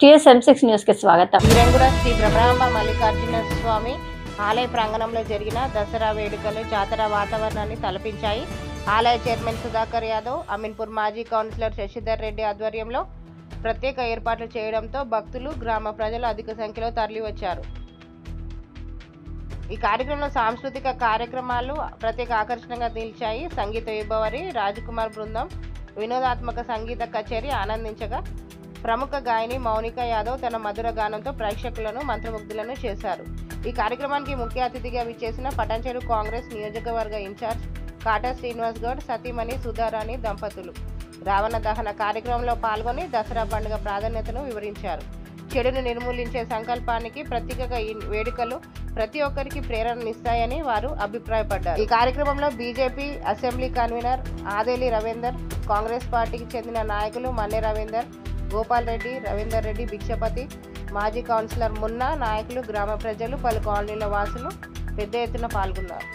TSM6 news కి స్వాగతం. వీరంగూడ శ్రీ బ్రహ్మాంబ మల్లికార్జున స్వామి ఆలయ ప్రాంగణంలో జరిగిన దసరా వేడుకలు జాతర వాతావరణాన్ని తలపించాయి. ఆలయ చైర్మన్ సుధాకర్ యాదవ్, అమీన్పూర్ మాజీ కౌన్సిలర్ శశిధర్ రెడ్డి ఆధ్వర్యంలో ప్రత్యేక ఏర్పాట్లు చేయడంతో భక్తులు, గ్రామ ప్రజలు అధిక సంఖ్యలో తరలివచ్చారు. ఈ కార్యక్రమంలో సాంస్కృతిక కార్యక్రమాలు ప్రత్యేక ఆకర్షణగా నిలిచాయి. సంగీత విభవరి రాజకుమార్ బృందం వినోదాత్మక సంగీత కచేరీ ఆనందించగా, ప్రముఖ గాయని మౌనిక యాదవ్ తన మధుర గానంతో ప్రేక్షకులను మంత్రముగ్ధులను చేశారు. ఈ కార్యక్రమానికి ముఖ్య అతిథిగా విచ్చేసిన పటాన్చెరు కాంగ్రెస్ నియోజకవర్గ ఇన్ఛార్జ్ కాటా శ్రీనివాస్ గౌడ్, సతీమణి సుధారాణి దంపతులు రావణ దహన కార్యక్రమంలో పాల్గొని దసరా పండుగ ప్రాధాన్యతను వివరించారు. చెడును నిర్మూలించే సంకల్పానికి ప్రతీకగా ఈ వేడుకలు ప్రతి ఒక్కరికి ప్రేరణనిస్తాయని వారు అభిప్రాయపడ్డారు. ఈ కార్యక్రమంలో BJP assembly convener Adeli Ravinder, Congress పార్టీకి చెందిన నాయకులు మల్లె రవీందర్, గోపాల్ రెడ్డి, రవీందర్ రెడ్డి, భిక్షపతి, మాజీ కౌన్సిలర్ మున్నా, నాయకులు, గ్రామ ప్రజలు, పలు కాలనీల వాసులు పెద్ద ఎత్తున పాల్గొన్నారు.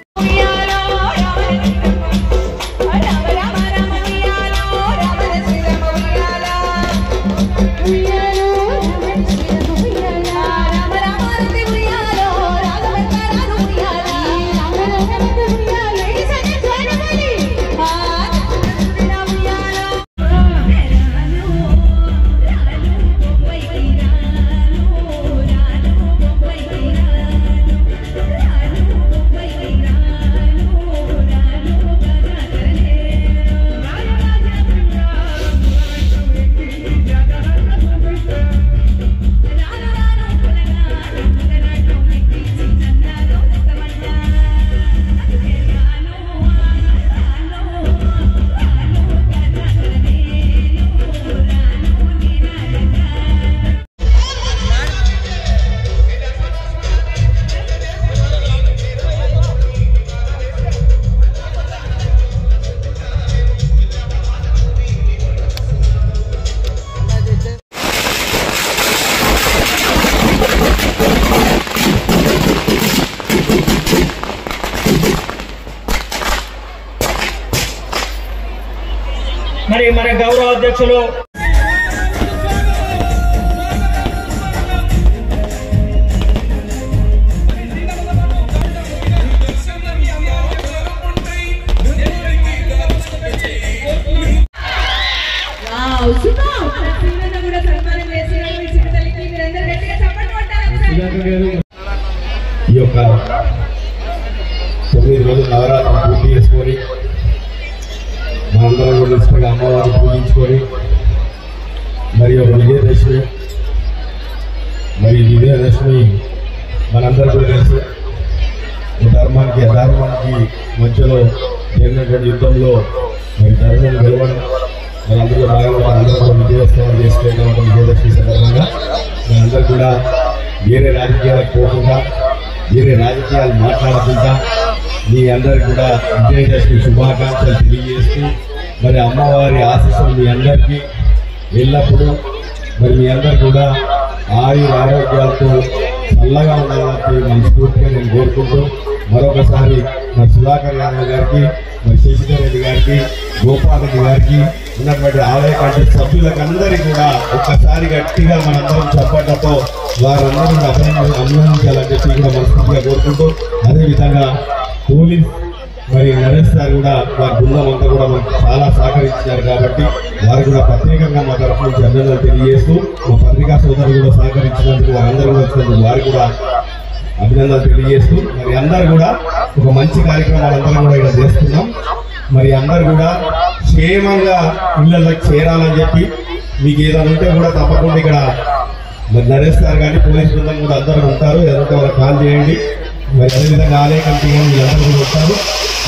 మరి మన గౌరవ అధ్యక్షులు ఈ యొక్క 9 రోజులు నవరాత్రి పూర్తి చేసుకొని మనందరం కూడా ఇష్టంగా అమ్మవారిని పూజించుకొని మరి ఒక విజయదశమి మనందరూ కూడా తెలుసు. ధర్మానికి అధర్మానికి మధ్యలో జరిగినటువంటి యుద్ధంలో మరి ధర్మం గెలవడం, మరి అందులో భాగంగా అందరూ విజయోత్సవాలు చేసుకోవడం విజయదశమి సందర్భంగా మనందరూ కూడా వేరే రాజకీయాలకు పోకుండా, వేరే రాజకీయాలు మాట్లాడకుండా మీ అందరికి కూడా విజయదశమి శుభాకాంక్షలు తెలియజేస్తూ, మరి అమ్మవారి ఆశీస్సులు మీ అందరికీ ఎల్లప్పుడూ మరి మీ అందరు కూడా ఆయుర ఆరోగ్యాలతో చల్లగా ఉండాలని మనస్ఫూర్తిగా నేను కోరుకుంటూ, మరొకసారి మరి సుధాకర్ యాదవ్ గారికి, మరి శశిధర్ రెడ్డి గారికి, గోపాల్ రెడ్డి గారికి, ఉన్నటువంటి ఆలయ కమిటీ సభ్యులకు అందరికీ కూడా ఒక్కసారి గట్టిగా మనందరం చెప్పడంతో వారందరూ అభినందించాలని చెప్పి కూడా మనస్ఫూర్తిగా కోరుకుంటూ, అదేవిధంగా పోలీస్ మరి నరేష్ సార్ కూడా వారి బృందం అంతా కూడా మనకు చాలా సహకరించారు కాబట్టి వారు కూడా ప్రత్యేకంగా మా తరఫు నుంచి అభినందనలు తెలియజేస్తూ, మా పత్రికా సోదరులు కూడా సహకరించినందుకు వారందరూ కూడా వచ్చినందుకు వారు కూడా అభినందనలు తెలియజేస్తూ, మరి అందరూ కూడా ఒక మంచి కార్యక్రమాలు అందరం కూడా ఇక్కడ చేస్తున్నాం. మరి అందరు కూడా క్షేమంగా ఇళ్ళకి చేరాలని చెప్పి మీకు ఏదైనా ఉంటే కూడా తప్పకుండా ఇక్కడ మరి నరేష్ సార్ కానీ పోలీస్ బృందం కూడా అందరూ ఉంటారు, ఏదంటే వాళ్ళకి కాల్ చేయండి. మరి అదేవిధంగా ఆలయ కమిటీ కానీ మీ అందరూ కూడా ఉంటారు.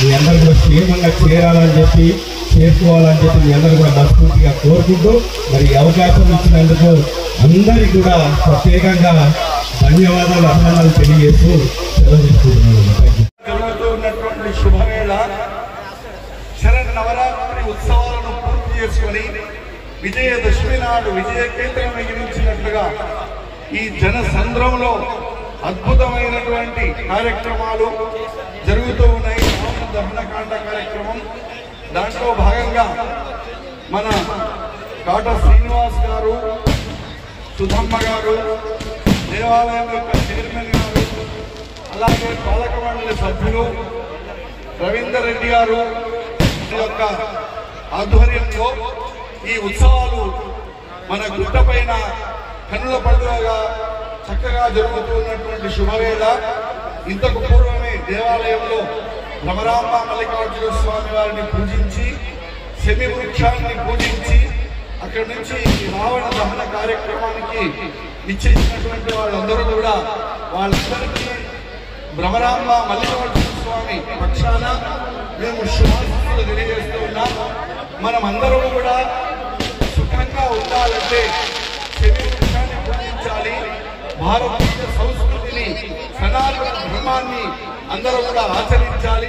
మీ అందరూ కూడా క్షేమంగా చేరాలని చెప్పి, చేసుకోవాలని చెప్పి మీ అందరూ కూడా మనస్ఫూర్తిగా కోరుకుంటూ, మరి అవకాశం ఇచ్చినందుకు అందరికీ కూడా ప్రత్యేకంగా ధన్యవాదాలు, అభినందనలు తెలియజేస్తూ సెలవు తీసుకుంటున్నాను. ఉన్నటువంటి శుభవేళ శరణ నవరాత్రి ఉత్సవాలను పూర్తి చేసుకొని విజయదశమి నాడు విజయ కేంద్రం మిగిలించినట్లుగా ఈ జన సంద్రంలో అద్భుతమైనటువంటి కార్యక్రమాలు జరుగుతూ ఉన్నాయి. దహనకాండ కార్యక్రమం దాంట్లో భాగంగా మన కాటా శ్రీనివాస్ గారు, సుధమ్మ గారు, దేవాలయం యొక్క చైర్మన్ గారు, అలాగే పాలక మండలి సభ్యులు రవీందర్ రెడ్డి గారు యొక్క ఆధ్వర్యంలో ఈ ఉత్సవాలు మన గుట్టపైన కన్నుల పండుగగా చక్కగా జరుగుతున్నటువంటి శుభవేళ. ఇంతకు పూర్వమే దేవాలయంలో భ్రమరాంబ మల్లికార్జున స్వామి వారిని పూజించి శమి వృక్షాన్ని పూజించి అక్కడి నుంచి రావణ దహన కార్యక్రమానికి నిశ్చయించినటువంటి వాళ్ళందరూ కూడా వాళ్ళందరికీ భ్రమరాంబ మల్లికార్జున స్వామి పక్షాన మేము శుభాశీస్సులు తెలియజేస్తూ ఉన్నాం. మనం అందరం కూడా సుఖంగా ఉండాలంటే శమి వృక్షాన్ని పూజించాలి. భారతీయ సంస్కృతిని, సనాతన ధర్మాన్ని అందరూ కూడా ఆచరించాలి.